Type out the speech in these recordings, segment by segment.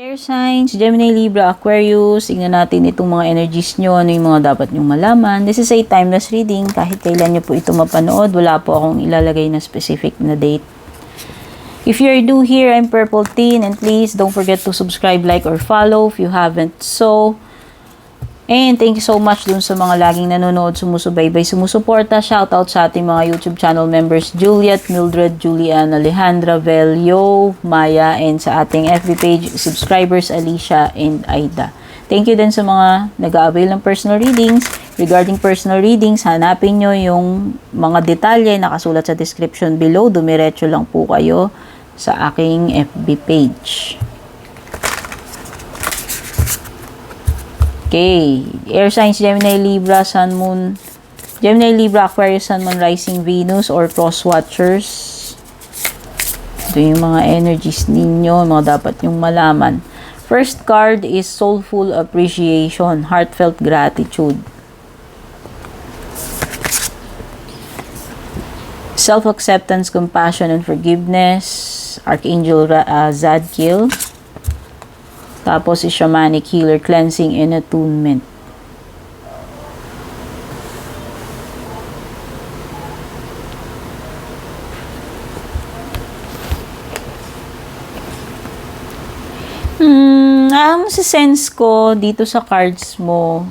Air signs, Gemini, Libra, Aquarius, tingnan natin itong mga energies nyo, ano yung mga dapat nyong malaman. This is a timeless reading, kahit kailan nyo po ito mapanood, wala po akong ilalagay na specific na date. If you're new here, I'm Purple Teen, and please don't forget to subscribe, like, or follow if you haven't so. And thank you so much dun sa mga laging nanonood, sumusubaybay, sumusuporta. Shoutout sa ating mga YouTube channel members, Juliet, Mildred, Julian, Alejandra, Velio, Maya, and sa ating FB page subscribers, Alicia and Aida. Thank you din sa mga nag-a-avail ng personal readings. Regarding personal readings, hanapin nyo yung mga detalye nakasulat sa description below. Dumiretso lang po kayo sa aking FB page. Okay, air signs, Gemini, Libra, Sun, Moon, Gemini, Libra, Aquarius, Sun, Moon, Rising, Venus, or Cross Watchers. Ito yung mga energies ninyo, mga dapat yung malaman. First card is Soulful Appreciation, Heartfelt Gratitude. Self-Acceptance, Compassion, and Forgiveness, Archangel Zadkiel. Tapos is Shamanic Healer, Cleansing and Attunement. Ang sense ko dito sa cards mo,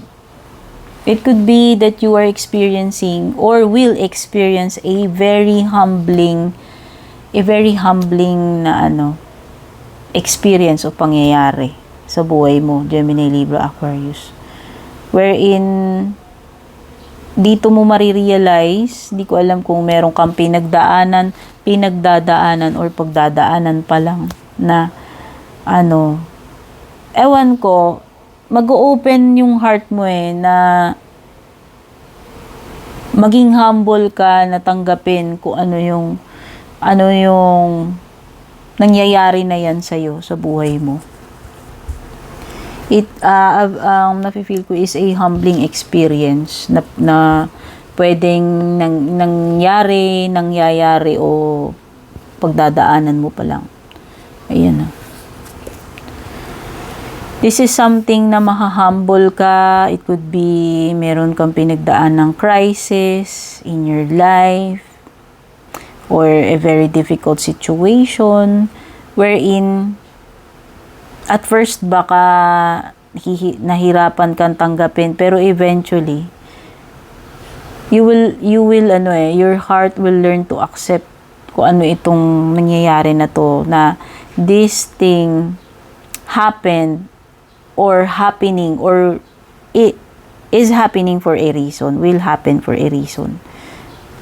it could be that you are experiencing or will experience a very humbling na experience o pangyayari sa buhay mo, Gemini, Libra, Aquarius. Wherein, dito mo marirealize, di ko alam kung meron kang pinagdadaanan, or pagdadaanan pa lang na, ewan ko, mag-open yung heart mo na maging humble ka, na tanggapin kung ano yung nangyayari na yan sa'yo, sa buhay mo. Nafe-feel ko is a humbling experience na pwedeng nangyayari o pagdadaanan mo pa lang. Ayan na. This is something na mahahumble ka. It could be meron kang pinagdaan ng crisis in your life, or a very difficult situation wherein at first baka nahirapan kang tanggapin, pero eventually your heart will learn to accept kung ano itong nangyayari na to, na this thing happened or happening, or it is happening for a reason, will happen for a reason.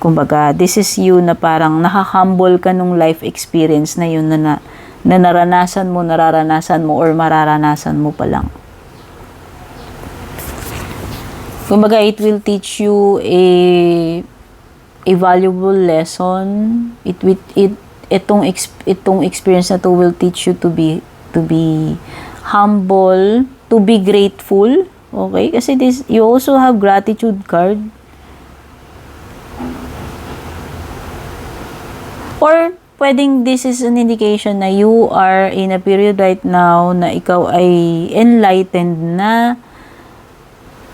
Kumbaga, this is you na parang nakahumble ka nung life experience na yun na nararanasan mo, or mararanasan mo pa lang. Kumbaga, it will teach you a valuable lesson. Itong experience na to will teach you to be humble, to be grateful. Okay? Kasi you also have gratitude card. Or, pwedeng this is an indication na you are in a period right now na ikaw ay enlightened na.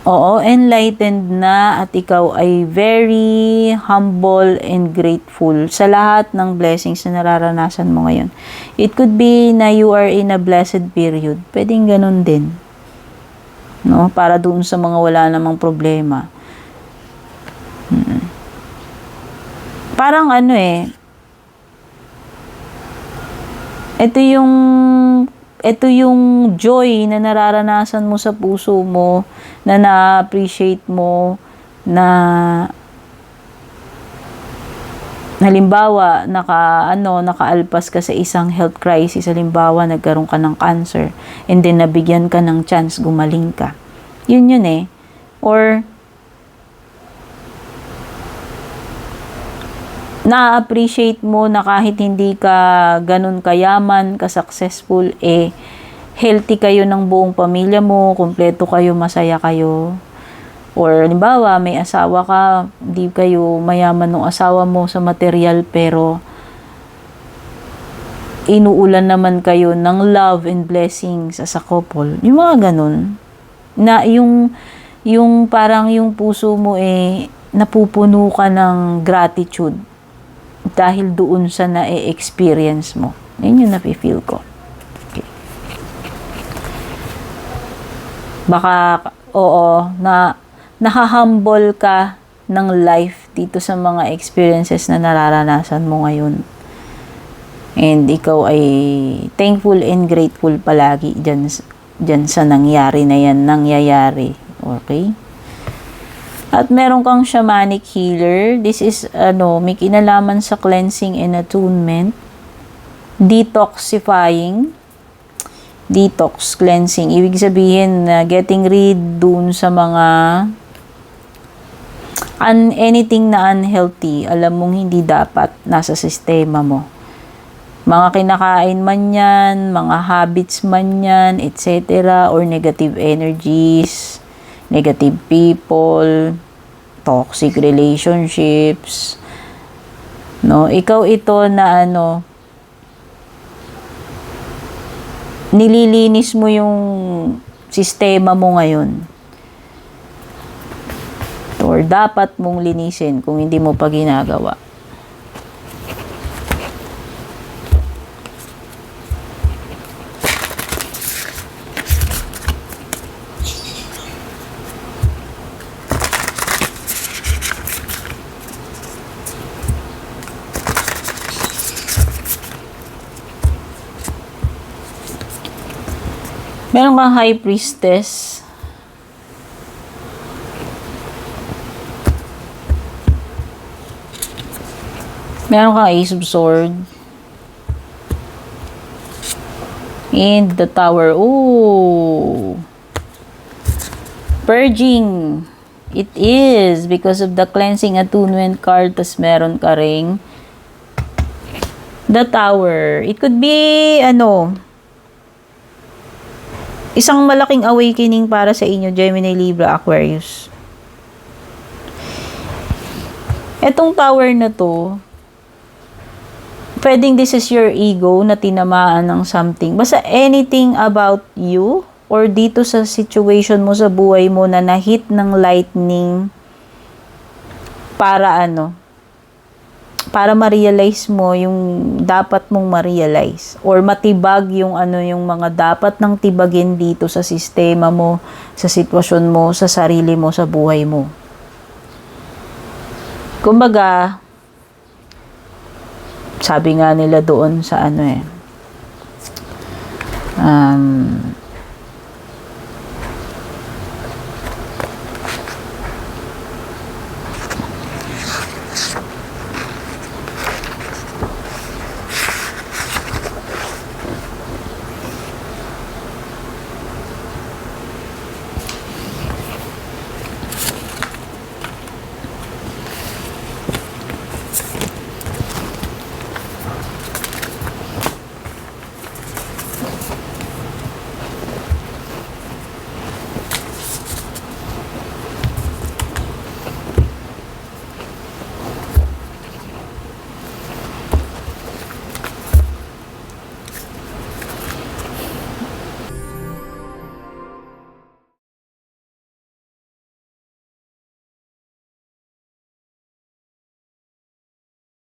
Oo, enlightened na, at ikaw ay very humble and grateful sa lahat ng blessings na nararanasan mo ngayon. It could be na you are in a blessed period. Pwedeng ganun din. No? Para doon sa mga wala namang problema. Parang ito yung joy na nararanasan mo sa puso mo, na na-appreciate mo, na halimbawa nakaalpas ka sa isang health crisis, halimbawa nagkaroon ka ng cancer, and then nabigyan ka ng chance, gumaling ka. Yun or na-appreciate mo na kahit hindi ka ganun kayaman, ka-successful, healthy kayo ng buong pamilya mo, kumpleto kayo, masaya kayo. Or, halimbawa, may asawa ka, di kayo mayaman ng asawa mo sa material, pero inuulan naman kayo ng love and blessings as a couple. Yung mga ganun. Na yung parang yung puso mo napupuno ka ng gratitude dahil doon sa na-experience mo. Yun yung nafe-feel ko. Okay. Baka, oo, nahahumble ka ng life dito sa mga experiences na nararanasan mo ngayon. And ikaw ay thankful and grateful palagi dyan sa nangyari na yan, nangyayari. Okay? At meron kang shamanic healer. This is, may kinalaman sa cleansing and attunement. Detoxifying. Detox, cleansing. Ibig sabihin, getting rid dun sa mga anything na unhealthy. Alam mong hindi dapat nasa sistema mo. Mga kinakain man yan, mga habits man yan, etc. Or negative energies, negative people, toxic relationships. No, ikaw ito na nililinis mo yung sistema mo ngayon. Or dapat mong linisin kung hindi mo pa ginagawa. Meron kang high priestess. Meron kang ace of sword. And the tower. Ooh. Purging. It is because of the cleansing attunement card. Tas meron ka ring the tower. It could be, isang malaking awakening para sa inyo, Gemini, Libra, Aquarius. Etong tower na to, pwedeng this is your ego na tinamaan ng something. Basta anything about you or dito sa situation mo sa buhay mo na na-hit ng lightning para para ma-realize mo yung dapat mong ma-realize or matibag yung yung mga dapat nang tibagin dito sa sistema mo, sa sitwasyon mo, sa sarili mo, sa buhay mo. Kumbaga, sabi nga nila doon sa